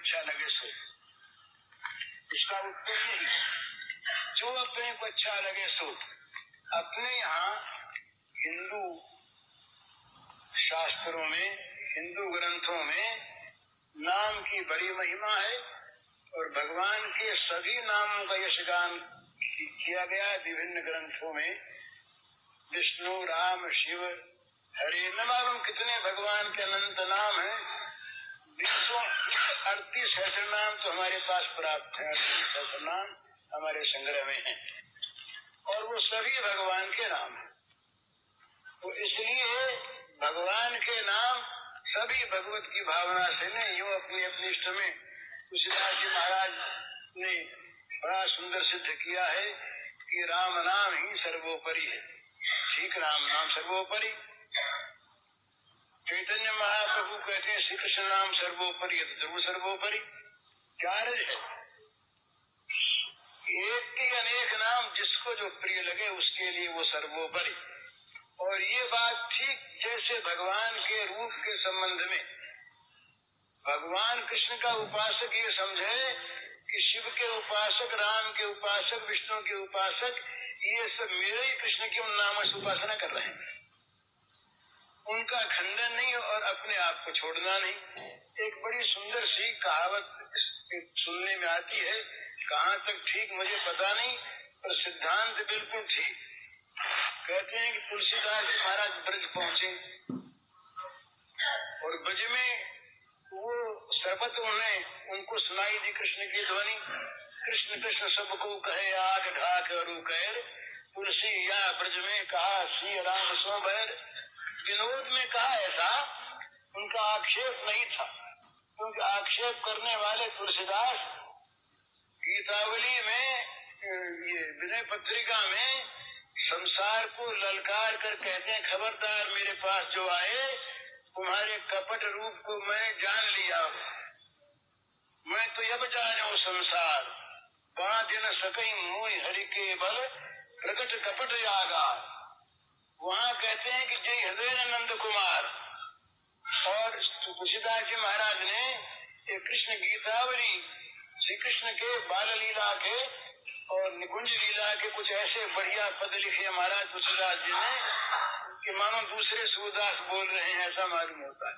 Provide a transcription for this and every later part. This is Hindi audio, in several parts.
अच्छा लगे सो। इसका उत्तर यही, जो अपने को अच्छा लगे सो। अपने यहाँ हिंदू शास्त्रों में, हिंदू ग्रंथों में नाम की बड़ी महिमा है और भगवान के सभी नामों का यशगान किया गया है विभिन्न ग्रंथों में। विष्णु, राम, शिव, हरे, न मालूम कितने भगवान के अनंत नाम हैं। 38 सहस्र नाम तो हमारे पास प्राप्त है, 38 सहस्र नाम हमारे संग्रह में हैं और वो सभी भगवान के नाम हैं। तो इसलिए भगवान के नाम सभी भगवत की भावना से ने यूं अपनी अपनी इष्ट में तुलसीदास जी महाराज ने बड़ा सुंदर सिद्ध किया है कि राम नाम ही सर्वोपरि है। ठीक, राम नाम सर्वोपरि। चैतन्य महाप्रभु कहते हैं श्री कृष्ण नाम सर्वोपरि है, तो जरूर सर्वोपरि। क्या अर्थ है? एक के अनेक नाम, जिसको जो प्रिय लगे उसके लिए वो सर्वोपरि। और ये बात ठीक जैसे भगवान के रूप के संबंध में भगवान कृष्ण का उपासक ये समझे कि शिव के उपासक, राम के उपासक, विष्णु के उपासक, ये सब मेरे ही कृष्ण की उन नामों से उपासना कर रहे हैं। उनका खंडन नहीं और अपने आप को छोड़ना नहीं। एक बड़ी सुंदर सी कहावत सुनने में आती है, कहाँ तक ठीक मुझे पता नहीं, पर सिद्धांत बिल्कुल ठीक। कहते हैं कि तुलसीदास जी महाराज ब्रज पहुंचे और ब्रज में वो शपथ उनको सुनाई दी कृष्ण की ध्वनि। कृष्ण कृष्ण सबको कहे आग ढाक अरु कैर, तुलसी या ब्रज में कहा श्री राम सो बैर। विनोद में कहा ऐसा, उनका आक्षेप नहीं था, क्योंकि आक्षेप करने वाले तुलसीदास गीतावली में, ये विनय पत्रिका में संसार को ललकार कर कहते हैं खबरदार मेरे पास जो आए, तुम्हारे कपट रूप को मैं जान लिया हूँ। मैं तो अब जानो संसार, बांध न सकई मोहि हरि के बल, प्रकट कपट आगा। वहाँ कहते हैं कि जय हृदय नंद कुमार। और तुलसीदास जी महाराज ने एक कृष्ण गीतावली, श्री कृष्ण के बाल लीला के और निकुंज लीला के कुछ ऐसे बढ़िया पद लिखे महाराज तुलसीदास जी ने कि मानो दूसरे सूरदास बोल रहे हैं ऐसा मालूम होता है।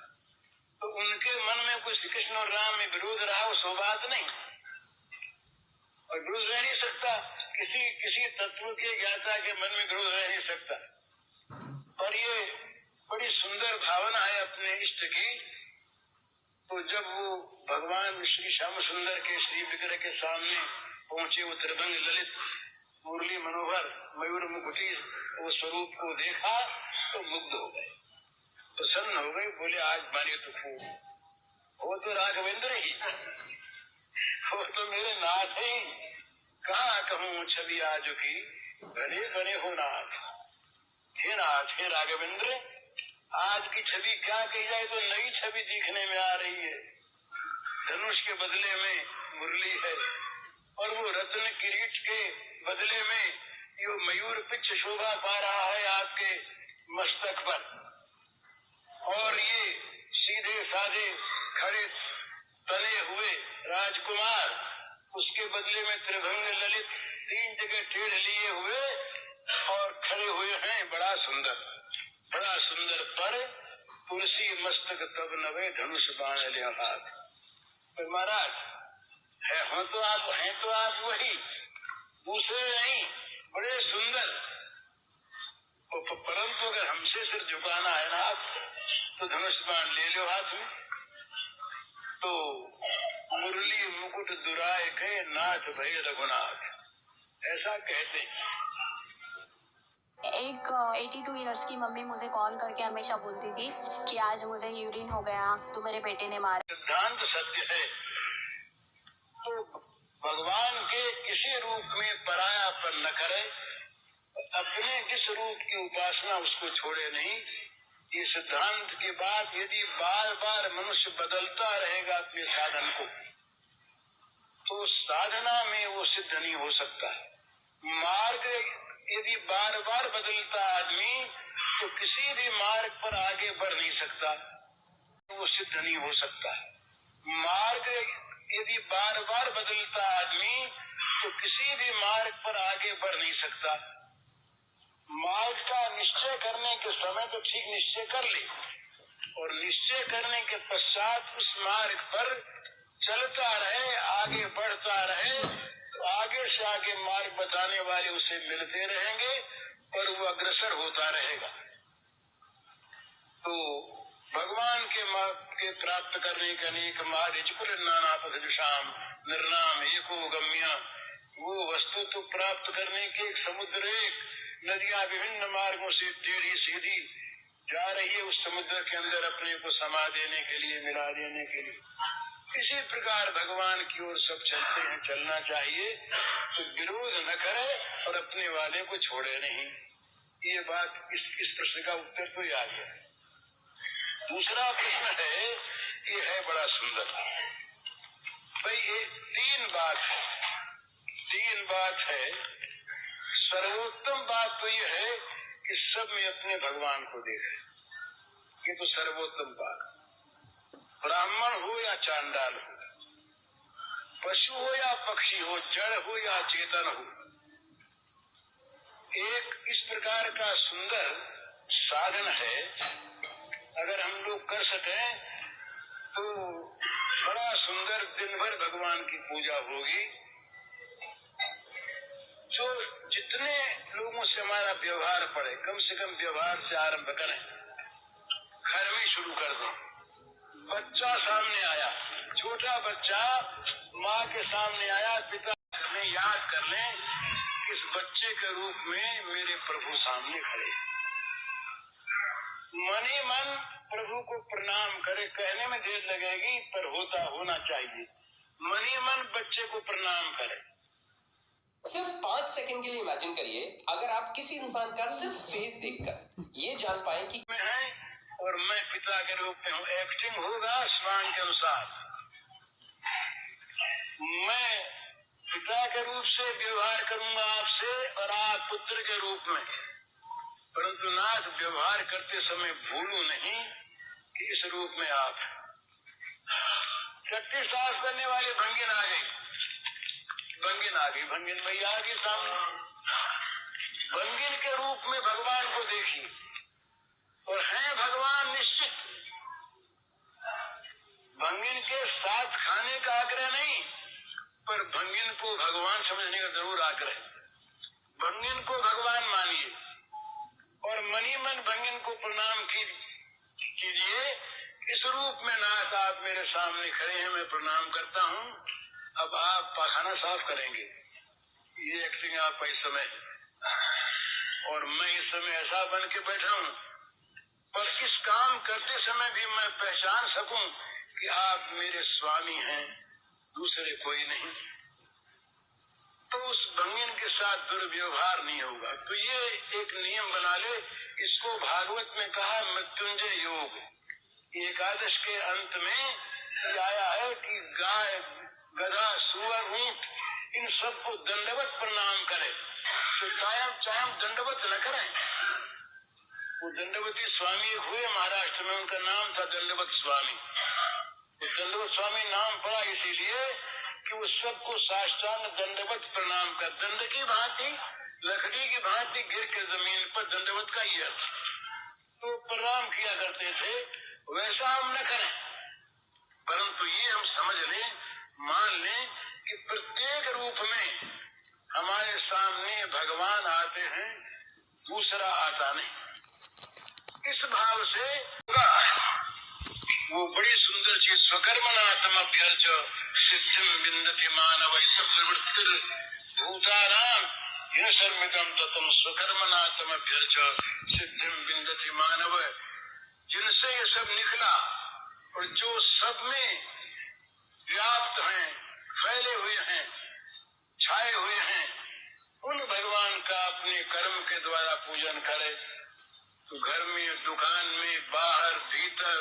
तो उनके मन में कुछ श्री कृष्ण और राम में विरोध रहा, वो सो बात नहीं, और विरोध रह नहीं सकता। किसी तत्व के ज्ञाता के मन में विरोध रह नहीं सकता। और ये बड़ी सुंदर भावना है अपने इष्ट की। तो जब वो भगवान श्री श्याम सुंदर के श्री विग्रह के सामने पहुंचे, वो त्रिभंग ललित मुरली मनोहर मयूर मुकुटी वो स्वरूप को देखा तो मुग्ध हो गए, प्रसन्न हो गए। बोले आज माने तो खूब, वो तो राघवेंद्र ही, वो तो मेरे नाथ ही। कहाँ कहूँ छवि आज की, भले बने हो नाथ। हे नाथ, हे राघवेंद्र, आज की छवि क्या कही जाए, तो नई छवि दिखने में आ रही है। धनुष के बदले में मुरली है और वो रत्न किरीट के बदले में ये मयूर पिच्छ शोभा पा रहा है आपके मस्तक पर। और ये सीधे साधे खड़े तने हुए राजकुमार, उसके बदले में त्रिभंग ललित 3 जगह टेढ़ लिए हुए और खड़े हुए हैं। बड़ा सुंदर पर तुलसी मस्तक तब नवे धनुष बाण ले हाथ। तो महाराज हैं तो आप वही, दूसरे नहीं, बड़े सुंदर। परंतु अगर हमसे सिर झुकाना है ना आप, तो धनुष बाण ले लो हाथ में। तो मुरली मुकुट दुराए के नाथ भय रघुनाथ, ऐसा कहते हैं। एक 82 इयर्स की मम्मी मुझे कॉल करके हमेशा बोलती थी कि आज मुझे यूरिन हो गया तो मेरे बेटे ने मारा। सिद्धांत सत्य है। तो भगवान के किसी रूप में परायापन न करे, अपने जिस रूप की उपासना उसको छोड़े नहीं। ये सिद्धांत की बात यदि बार बार मनुष्य बदलता रहेगा अपने साधन को, तो साधना में वो सिद्ध नहीं हो सकता। मार्ग यदि बार बार बदलता आदमी, तो किसी भी मार्ग पर आगे बढ़ नहीं सकता, वो सिद्ध नहीं हो सकता। मार्ग बदलता आदमी तो किसी भी मार्ग पर आगे बढ़ नहीं सकता। मार्ग का निश्चय करने के समय तो ठीक निश्चय कर ले, और निश्चय करने के पश्चात उस मार्ग पर चलता रहे, आगे बढ़ता रहे, तो आगे से आगे मार्ग बताने वाले उसे मिलते रहेंगे और वो अग्रसर होता रहेगा। तो भगवान के मार्ग के प्राप्त करने के अनेक मार्ग नाना पथ दिशाम निर्नाम एको गम्य, वो वस्तु तो प्राप्त करने के एक समुद्र, एक नदियां विभिन्न मार्गों से टेढ़ी सीधी जा रही है उस समुद्र के अंदर अपने को समा देने के लिए, मिला देने के लिए। इसी प्रकार भगवान की ओर सब चलते हैं, चलना चाहिए, तो विरोध न करे और अपने वाले को छोड़े नहीं। ये बात इस प्रश्न का उत्तर तो आ गया। दूसरा प्रश्न है, ये है बड़ा सुंदर भाई। ये तीन बात है। सर्वोत्तम बात तो ये है कि सब में अपने भगवान को देखे, ये तो सर्वोत्तम बात। ब्राह्मण हो या चांडाल हो, पशु हो या पक्षी हो, जड़ हो या चेतन हो, एक इस प्रकार का सुंदर साधन है। अगर हम लोग कर सकें तो बड़ा सुंदर दिन भर भगवान की पूजा होगी। जो जितने लोगों से हमारा व्यवहार पड़े, कम से कम व्यवहार से आरंभ करें, घर में शुरू कर दो। बच्चा सामने आया, छोटा बच्चा माँ के सामने आया, पिता ने याद कर ले इस बच्चे के रूप में मेरे प्रभु सामने खड़े, मन ही मन प्रभु को प्रणाम करे। कहने में देर लगेगी पर होना चाहिए। मन ही मन बच्चे को प्रणाम करे। सिर्फ 5 सेकंड के लिए इमेजिन करिए, अगर आप किसी इंसान का सिर्फ फेस देखकर ये जान पाए कि मैं है और मैं पिता के रूप में हूँ। एक्टिंग होगा स्वांग के अनुसार। मैं पिता के रूप से व्यवहार करूंगा आपसे और आप पुत्र के रूप में, परंतु नाथ व्यवहार करते समय भूलू नहीं कि इस रूप में आप। 36 साल करने वाले भंगिन आ गई, भंगिन भैया के सामने भंगिन के रूप में भगवान को देखिए, और है भगवान निश्चित। भंगिन के साथ खाने का आग्रह नहीं, पर भंगिन को भगवान समझने का जरूर आग्रह। भंगिन को भगवान मानिए और मनी मन भंगिन को प्रणाम कीजिए। इस रूप में नाथ आप मेरे सामने खड़े हैं, मैं प्रणाम करता हूँ। अब आप पाखाना साफ करेंगे, ये एक्टिंग आप इस समय, और मैं इस समय ऐसा बन के बैठा हूँ, और इस काम करते समय भी मैं पहचान सकूं कि आप मेरे स्वामी हैं, दूसरे कोई नहीं, तो उस भंगिन के साथ दुर्व्यवहार नहीं होगा। तो ये एक नियम बना ले। इसको भागवत में कहा मृत्युंजय योग। एकादश के अंत में आया है कि गाय, गधा, सुअर, ऊंट, इन सबको दंडवत प्रणाम करे। तो चाहे हम दंडवत न करें। वो दंडवती स्वामी हुए महाराष्ट्र में, उनका नाम था दंडवत स्वामी। तो दंडवत स्वामी नाम पड़ा इसीलिए कि वो सबको साष्टांग दंडवत प्रणाम कर, दंड की भांति, लकड़ी की भांति गिर के जमीन पर, दंडवत का ही अर्थ। तो प्रणाम किया करते थे, वैसा हम न करें, परंतु ये हम समझ लें, मान लें कि प्रत्येक रूप में हमारे सामने भगवान आते हैं, दूसरा आता नहीं। इस भाव से वो बड़ी सुंदर चीज, स्वकर्मनात्म अभ्यर्च सिद्धिम विन्दति मानव प्रवृत्तिर भूतानाम यह सर्वमिदं ततम स्वकर्मनात्म अभ्यर्च सिद्धिम विन्दति मानव। जिनसे ये सब निकला और जो सब में व्याप्त हैं, फैले हुए हैं, छाए हुए हैं, उन भगवान का अपने कर्म के द्वारा पूजन करे। तो घर में, दुकान में, बाहर, भीतर,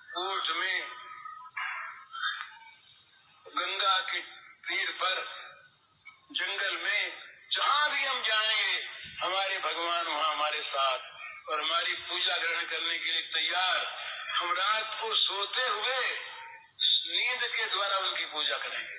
कोर्ट में, गंगा के तीर पर, जंगल में, जहाँ भी हम जाएंगे हमारे भगवान वहाँ हमारे साथ, और हमारी पूजा ग्रहण करने के लिए तैयार। हम रात को सोते हुए नींद के द्वारा उनकी पूजा करेंगे।